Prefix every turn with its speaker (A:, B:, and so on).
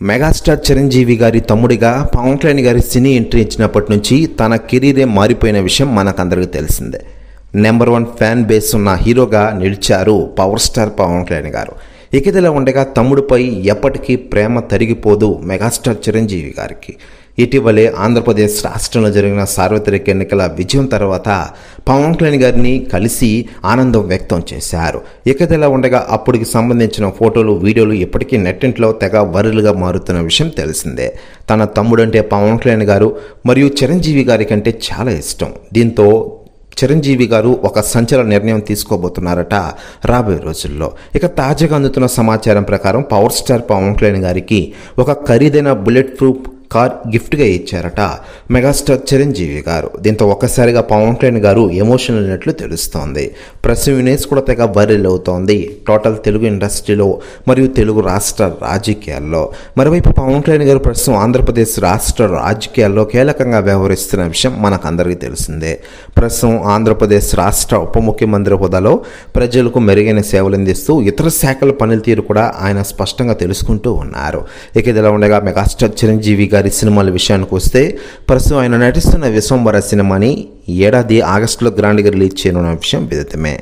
A: Megastar Chiranjeevi గారి తమ్ముడిగా పవన్ కళ్యాణ్ గారి సినీ entry ఇచ్చినప్పటి నుంచి తన కెరీరే మారిపోయిన విషయం మనకందరికీ తెలిసిందే. నెంబర్ 1 ఫ్యాన్ బేస్ ఉన్న హీరోగా నిలిచారు పవర్ స్టార్ పవన్ కళ్యాణ్ గారు. ఇకదిలా ఉండగా తమ్ముడిపై ఎప్పటికీ ప్రేమ తరిగిపోదు మెగాస్టార్ చిరంజీవి గారికి. ఇటీవలే ఆంధ్రప్రదేశ్ రాష్ట్రంలో జరిగిన సార్వత్రిక ఎన్నికల విజయం తర్వాత పవన్ కళ్యాణ్ గారిని కలిసి ఆనందం వ్యక్తం చేశారు. ఇకదిలా ఉండగా అప్పటికి సంబంధించిన ఫోటోలు, వీడియోలు ఇప్పటికీ నెట్టింట్లో తెగ వైరల్గా మారుతున్న విషయం తెలిసిందే. తన తమ్ముడంటే పవన్ కళ్యాణ్ గారు మరియు చిరంజీవి గారి కంటే చాలా ఇష్టం. దీంతో చిరంజీవి గారు ఒక సంచలన నిర్ణయం తీసుకోబోతున్నారట రాబోయే రోజుల్లో. ఇక తాజాగా అందుతున్న సమాచారం ప్రకారం పవర్ స్టార్ పవన్ కళ్యాణ్ గారికి ఒక ఖరీదైన బుల్లెట్ ప్రూఫ్ కార్ గిఫ్ట్గా ఇచ్చారట మెగాస్టార్ చిరంజీవి గారు. దీంతో ఒక్కసారిగా పవన్ కళ్యాణ్ గారు ఎమోషనల్ అయినట్లు తెలుస్తోంది. ప్రస్తుతం న్యూస్ కూడా తెగ వైరల్ అవుతోంది టోటల్ తెలుగు ఇండస్ట్రీలో మరియు తెలుగు రాష్ట్ర రాజకీయాల్లో. మరోవైపు పవన్ కళ్యాణ్ గారు ప్రస్తుతం ఆంధ్రప్రదేశ్ రాష్ట్ర రాజకీయాల్లో కీలకంగా వ్యవహరిస్తున్న విషయం మనకందరికీ తెలిసిందే. ప్రస్తుతం ఆంధ్రప్రదేశ్ రాష్ట్ర ఉప ముఖ్యమంత్రి హోదాలో ప్రజలకు మెరుగైన సేవలు అందిస్తూ ఇతర శాఖల పనితీరు కూడా ఆయన స్పష్టంగా తెలుసుకుంటూ ఉన్నారు. ఇక ఇదిలా ఉండగా మెగాస్టార్ చిరంజీవి గారి సినిమాల విషయానికి వస్తే ప్రస్తుతం ఆయన నటిస్తున్న విశ్వంబర సినిమాని ఏడాది ఆగస్టులో గ్రాండ్గా రిలీజ్ చేయనున్న విషయం విదితమే.